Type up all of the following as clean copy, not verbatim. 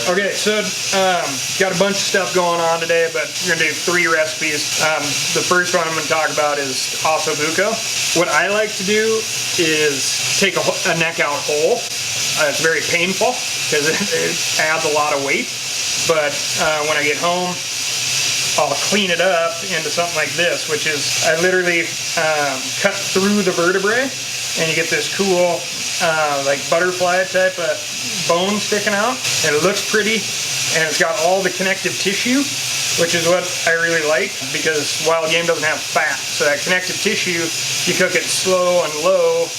Okay, so got a bunch of stuff going on today, but we're gonna do 3 recipes. The first one I'm gonna talk about is Osso bucco. What I like to do is take a neck out whole. It's very painful because it adds a lot of weight, but when I get home, I'll clean it up into something like this, which is I literally cut through the vertebrae, and you get this cool like butterfly type of bone sticking out, and it looks pretty, and it's got all the connective tissue, which is what I really like, because wild game doesn't have fat. So that connective tissue, you cook it slow and low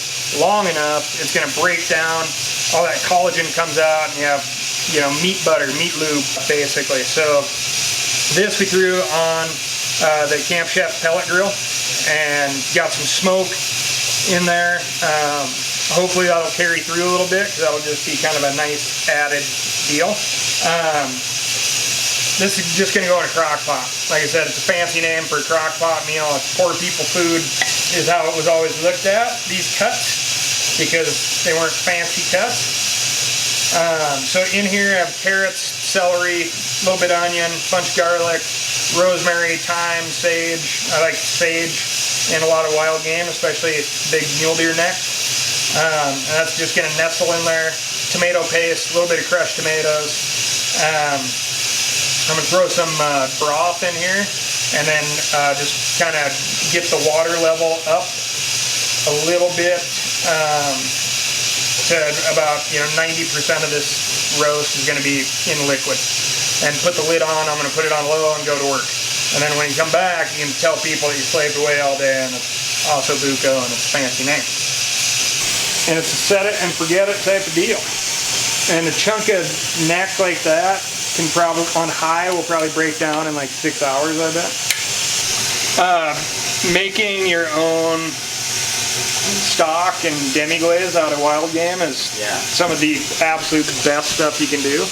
long enough, it's going to break down, all that collagen comes out, and you have, you know, meat butter, meat lube basically. So this we threw on the Camp Chef pellet grill and got some smoke in there. Hopefully that'll carry through a little bit, because that'll just be kind of a nice added deal. This is just going to go in a crock pot. Like I said, it's a fancy name for a crock pot meal. It's poor people food is how it was always looked at, these cuts, because they weren't fancy cuts. So in here I have carrots, celery, a little bit of onion, bunch of garlic, rosemary, thyme, sage. I like sage in a lot of wild game, especially big mule deer neck. And that's just going to nestle in there. Tomato paste, a little bit of crushed tomatoes. I'm going to throw some broth in here, and then just kind of get the water level up a little bit to about 90% of this roast is going to be in liquid. And put the lid on. I'm going to put it on low and go to work. And then when you come back, you can tell people that you slaved away all day, and it's Osso bucco, and it's a fancy name. And it's a set it and forget it type of deal. And a chunk of neck like that can probably, on high, will probably break down in like 6 hours, I bet. Making your own stock and demi-glaze out of wild game is some of the absolute best stuff you can do.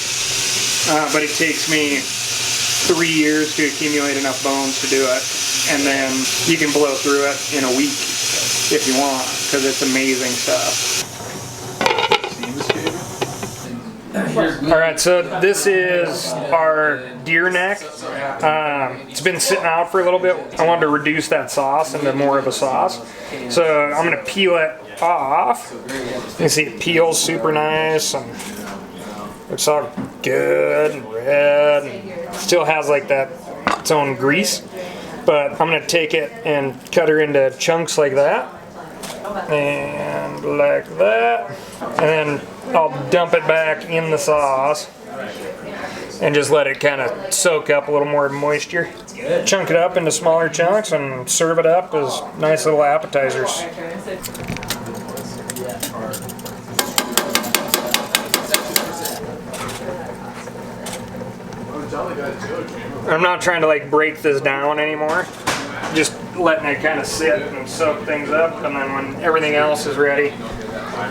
But it takes me 3 years to accumulate enough bones to do it. And then you can blow through it in a week if you want, because it's amazing stuff. Alright, so this is our deer neck. It's been sitting out for a little bit. I wanted to reduce that sauce into more of a sauce. So I'm going to peel it off. You can see it peels super nice, and looks all good and red, and still has like that its own grease. But I'm going to take it and cut her into chunks like that, and like that, and then I'll dump it back in the sauce and just let it kind of soak up a little more moisture. Chunk it up into smaller chunks and serve it up as nice little appetizers. I'm not trying to like break this down anymore. Just letting it kind of sit and soak things up, and then when everything else is ready,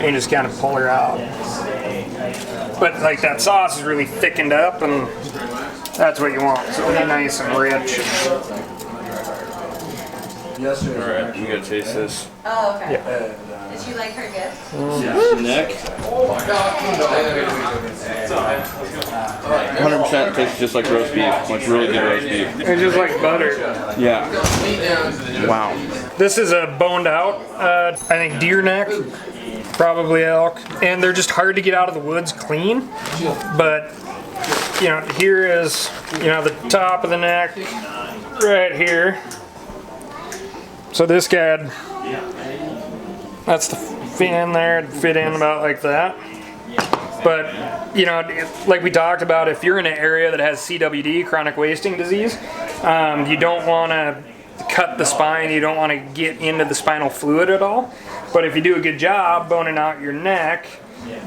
you just kind of pull her out. But like that sauce is really thickened up, and that's what you want. So it'll be nice and rich. Alright, I'm gonna taste this. Oh, okay. Yeah. Did you like her gift? Neck. 100% tastes just like roast beef. Like really good roast beef. It's just like butter. Yeah. Wow. This is a boned out, I think deer neck, probably elk, and they're just hard to get out of the woods clean. But here is the top of the neck right here. So this guy, that's the fin there, it'd fit in about like that. But, like we talked about, if you're in an area that has CWD, chronic wasting disease, you don't want to cut the spine, you don't want to get into the spinal fluid at all. But if you do a good job boning out your neck,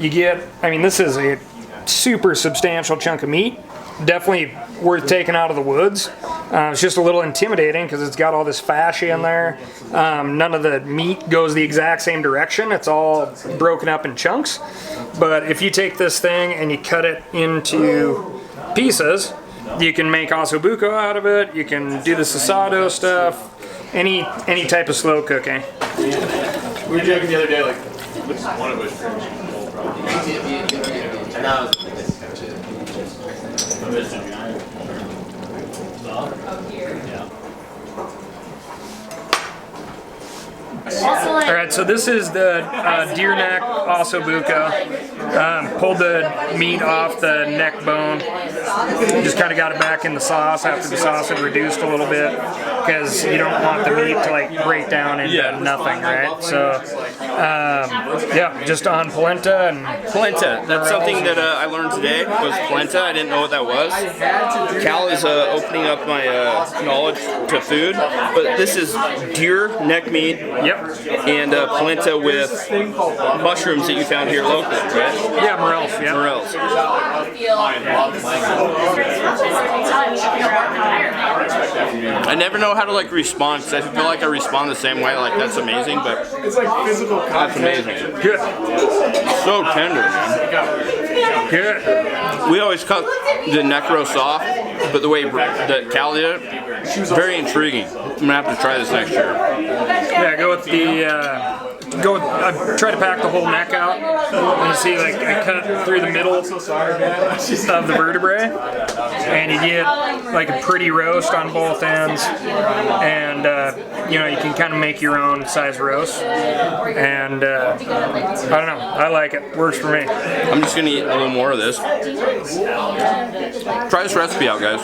you get, this is a super substantial chunk of meat. Definitely worth taking out of the woods. It's just a little intimidating because it's got all this fascia in there. None of the meat goes the exact same direction. It's all broken up in chunks. But if you take this thing and you cut it into pieces, you can make Osso bucco out of it. You can do the sasado stuff. Any type of slow cooking. We were joking the other day, like, which one of us? All right, so this is the deer neck Osso bucco. Pulled the meat off the neck bone. Just kind of got it back in the sauce after the sauce had reduced a little bit, because you don't want the meat to like break down into nothing, right? So yeah, just on polenta and Polenta. That's something that I learned today was polenta. I didn't know what that was. Cal is opening up my knowledge to food, but this is deer neck meat. Yep. And polenta with mushrooms that you found here locally, right? Yeah, morels. Yeah. Morels. I never know how to like respond, because I feel like I respond the same way. Like, that's amazing, but It's like physical that's amazing. Good. So tender, man. Good. We always cut the neck roast off, but the way that Cal did it, very intriguing. I'm gonna have to try this next year. Yeah, go with the. I try to pack the whole neck out. And you see, like, I cut it through the middle of the vertebrae, and you get like a pretty roast on both ends, and you know, you can kind of make your own size roast. And I don't know, I like it. Works for me. I'm just gonna eat a little more of this. Try this recipe out, guys.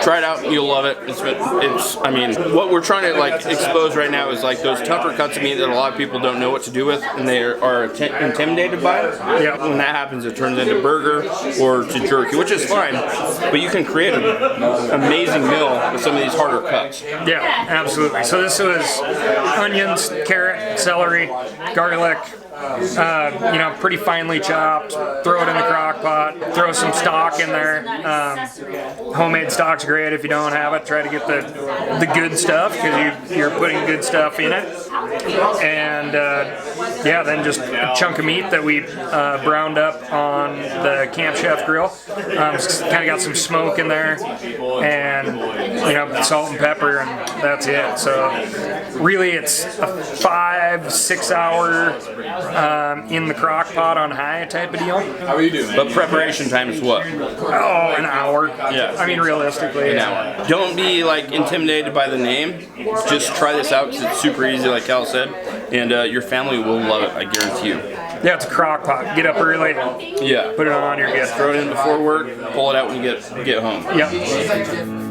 Try it out, you'll love it. It's. I mean, what we're trying to like expose right now is like those tougher cuts of meat that a lot of people don't know what to do with, and they are intimidated by it. Yeah. When that happens, it turns into burger or to jerky, which is fine. But you can create an amazing meal with some of these harder cuts. Yeah, absolutely. So this was onions, carrot, celery, garlic. You know, pretty finely chopped. Throw it in the crock pot. Throw some stock in there. Homemade stock's great. If you don't have it, try to get the good stuff, because you're putting good stuff in it. And yeah, then just a chunk of meat that we browned up on the Camp Chef grill. Kind of got some smoke in there, and you know, salt and pepper, and that's it. So really, it's a 5-6 hour in the crock pot on high type of deal. How are you doing, man? But preparation time is what? Oh, an hour. Yeah. I mean, realistically, An hour. Don't be like intimidated by the name. Just try this out, because it's super easy, like Cal said, and your family will love it. I guarantee you. Yeah, it's a crock pot. Get up early. Yeah. Put it on. You're good. Throw it in before work. Pull it out when you get home. Yep.